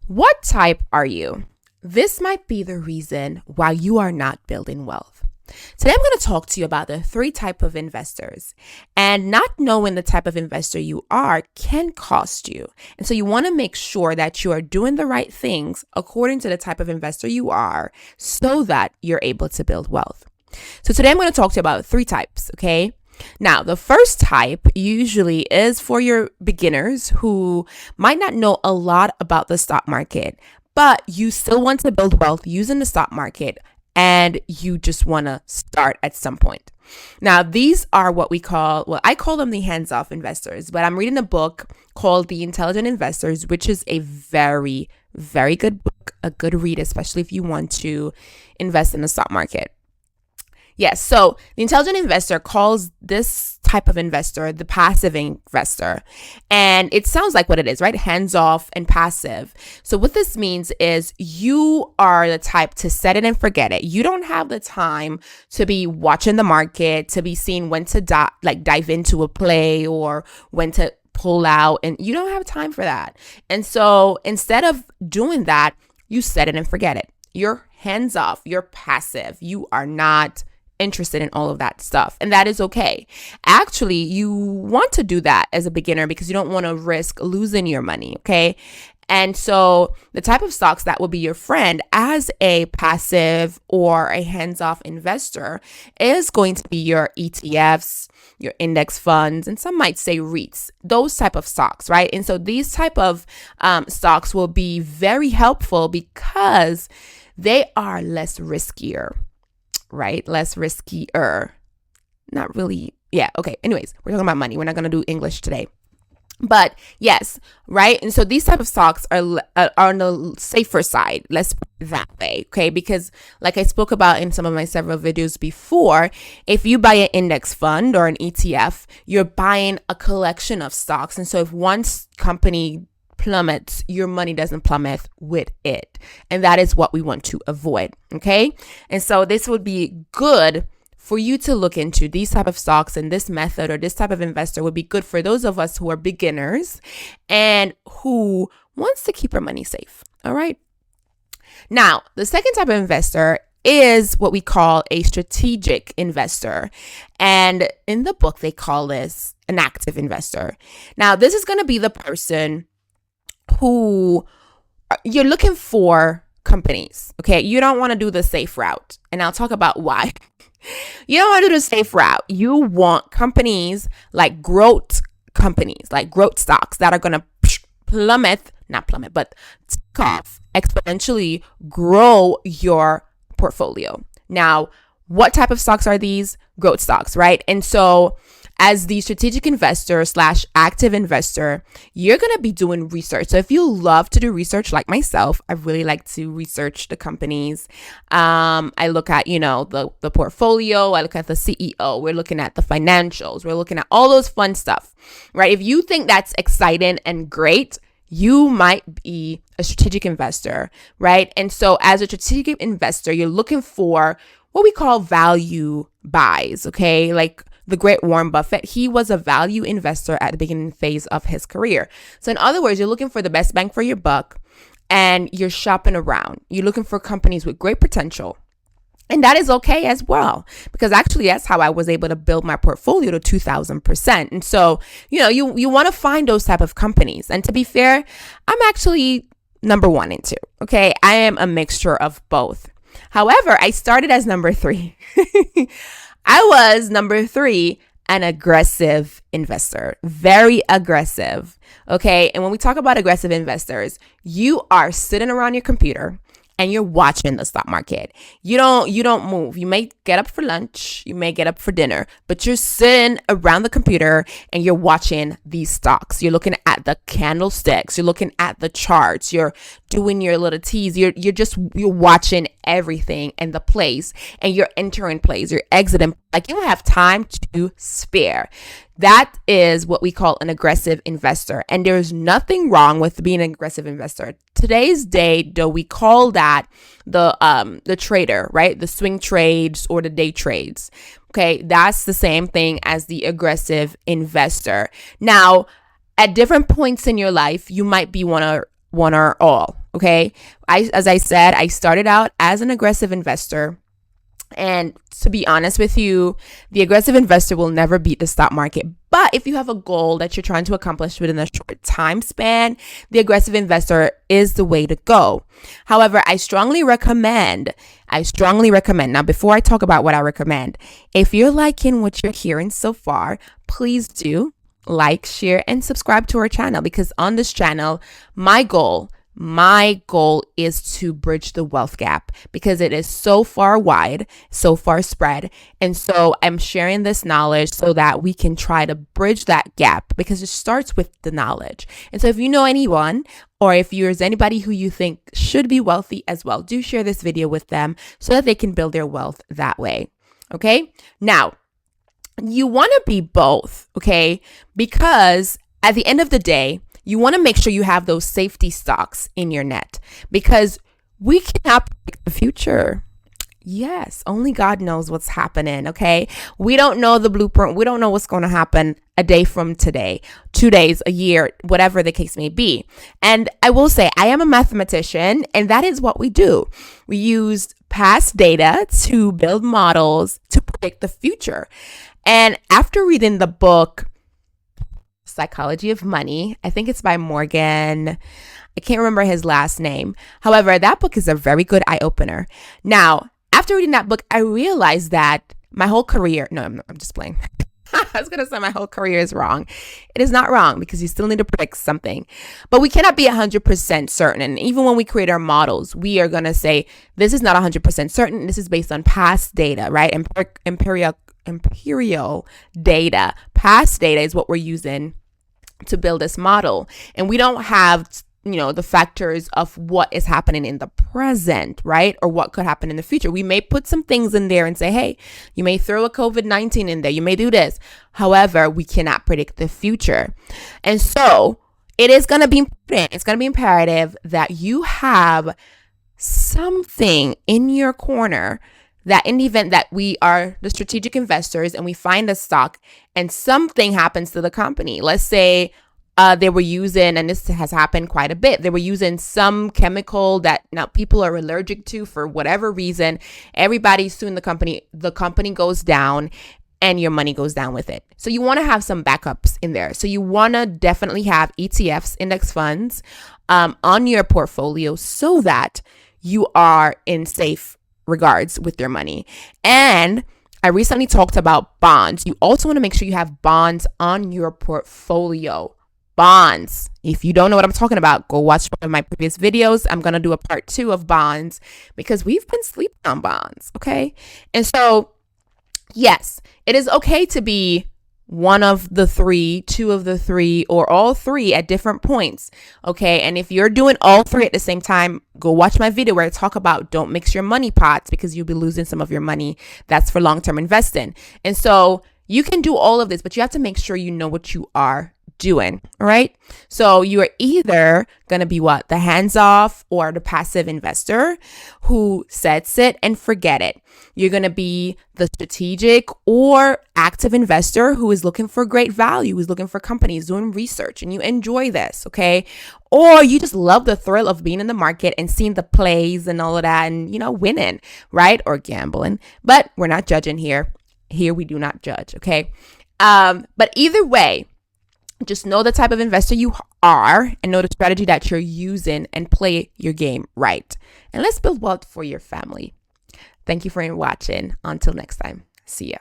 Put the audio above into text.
What type are you? This might be the reason why you are not building wealth. Today, I'm going to talk to you about the three type of investors, and not knowing the type of investor you are can cost you. And so you want to make sure that you are doing the right things according to the type of investor you are so that you're able to build wealth. So today I'm going to talk to you about three types, okay? Now, the first type usually is for your beginners who might not know a lot about the stock market, but you still want to build wealth using the stock market and you just want to start at some point. Now, these are what I call them the hands-off investors, but I'm reading a book called The Intelligent Investors, which is a very, very good book, a good read, especially if you want to invest in the stock market. Yes, so the intelligent investor calls this type of investor the passive investor. And it sounds like what it is, right? Hands off and passive. So what this means is you are the type to set it and forget it. You don't have the time to be watching the market, to be seeing when to dive into a play or when to pull out. And you don't have time for that. And so instead of doing that, you set it and forget it. You're hands off. You're passive. You are not interested in all of that stuff. And that is okay. Actually, you want to do that as a beginner because you don't want to risk losing your money. Okay. And so the type of stocks that will be your friend as a passive or a hands-off investor is going to be your ETFs, your index funds, and some might say REITs, those type of stocks, right? And so these type of stocks will be very helpful because they are less riskier. Right? Less riskier. Not really. Yeah. Okay. Anyways, we're talking about money. We're not going to do English today. But yes, right? And so these type of stocks are on the safer side. Let's put it that way. Okay. Because like I spoke about in some of my several videos before, if you buy an index fund or an ETF, you're buying a collection of stocks. And so if one company plummets, your money doesn't plummet with it. And that is what we want to avoid. Okay. And so this would be good for you to look into these type of stocks, and this method or this type of investor would be good for those of us who are beginners and who wants to keep our money safe. All right. Now, the second type of investor is what we call a strategic investor. And in the book, they call this an active investor. Now, this is going to be the person who you're looking for companies. Okay. You don't want to do the safe route. And I'll talk about why. You don't want to do the safe route. You want companies like growth companies, like growth stocks that are going to not plummet, but take off, exponentially grow your portfolio. Now, what type of stocks are these? Growth stocks, right? And so as the strategic investor / active investor, you're going to be doing research. So if you love to do research like myself, I really like to research the companies. I look at, the portfolio. I look at the CEO. We're looking at the financials. We're looking at all those fun stuff, right? If you think that's exciting and great, you might be a strategic investor, right? And so as a strategic investor, you're looking for what we call value buys, okay? Like the great Warren Buffett, he was a value investor at the beginning phase of his career. So in other words, you're looking for the best bang for your buck and you're shopping around. You're looking for companies with great potential. And that is okay as well, because actually that's how I was able to build my portfolio to 2,000%. And so, you want to find those type of companies. And to be fair, I'm actually number 1 and 2. Okay. I am a mixture of both. However, I started as number 3. I was number 3, an aggressive investor, very aggressive. Okay. And when we talk about aggressive investors, you are sitting around your computer and you're watching the stock market. You don't move. You may get up for lunch, you may get up for dinner, but you're sitting around the computer and you're watching these stocks. You're looking at the candlesticks, you're looking at the charts, you're doing your little T's, you're watching everything and the plays, and you're entering plays, you're exiting. Like, you don't have time to spare. That is what we call an aggressive investor. And there's nothing wrong with being an aggressive investor. Today's day, though, we call that the trader, right? The swing trades or the day trades. Okay, that's the same thing as the aggressive investor. Now, at different points in your life, you might be one or all. Okay. As I said, I started out as an aggressive investor. And to be honest with you, the aggressive investor will never beat the stock market. But if you have a goal that you're trying to accomplish within a short time span, the aggressive investor is the way to go. However, I strongly recommend. Now, before I talk about what I recommend, if you're liking what you're hearing so far, please do like, share, and subscribe to our channel, because on this channel, my goal is to bridge the wealth gap, because it is so far wide, so far spread. And so I'm sharing this knowledge so that we can try to bridge that gap, because it starts with the knowledge. And so if you know anyone, or if there's anybody who you think should be wealthy as well, do share this video with them so that they can build their wealth that way. Okay. Now, you want to be both. Okay. Because at the end of the day, you want to make sure you have those safety stocks in your net, because we cannot predict the future. Yes, only God knows what's happening, okay? We don't know the blueprint. We don't know what's going to happen a day from today, 2 days, a year, whatever the case may be. And I will say, I am a mathematician, and that is what we do. We use past data to build models to predict the future. And after reading the book, Psychology of Money, I think it's by Morgan. I can't remember his last name. However, that book is a very good eye-opener. Now, after reading that book, I realized that my whole career, no, I'm just playing. I was going to say my whole career is wrong. It is not wrong, because you still need to predict something. But we cannot be 100% certain. And even when we create our models, we are going to say, this is not 100% certain. This is based on past data, right? Imperial data. Past data is what we're using to build this model. And we don't have, the factors of what is happening in the present, right? Or what could happen in the future. We may put some things in there and say, hey, you may throw a COVID-19 in there. You may do this. However, we cannot predict the future. And so it is going to be important. It's going to be imperative that you have something in your corner, that in the event that we are the strategic investors and we find a stock and something happens to the company, let's say they were using, and this has happened quite a bit, they were using some chemical that now people are allergic to for whatever reason. Everybody's suing the company goes down, and your money goes down with it. So you want to have some backups in there. So you want to definitely have ETFs, index funds, on your portfolio, so that you are in safe regards with your money. And I recently talked about bonds. You also want to make sure you have bonds on your portfolio. Bonds. If you don't know what I'm talking about, go watch one of my previous videos. I'm going to do a part 2 of bonds, because we've been sleeping on bonds. Okay. And so, yes, it is okay to be one of the three, two of the three, or all three at different points. Okay. And if you're doing all three at the same time, go watch my video where I talk about don't mix your money pots, because you'll be losing some of your money. That's for long-term investing. And so you can do all of this, but you have to make sure you know what you are doing. All right. So you are either going to be the hands off or the passive investor who sets it and forget it. You're going to be the strategic or active investor who is looking for great value, who's looking for companies, doing research, and you enjoy this. Okay. Or you just love the thrill of being in the market and seeing the plays and all of that and, winning, right? Or gambling. But we're not judging here. Here we do not judge. Okay. But either way, just know the type of investor you are and know the strategy that you're using and play your game right. And let's build wealth for your family. Thank you for watching. Until next time. See ya.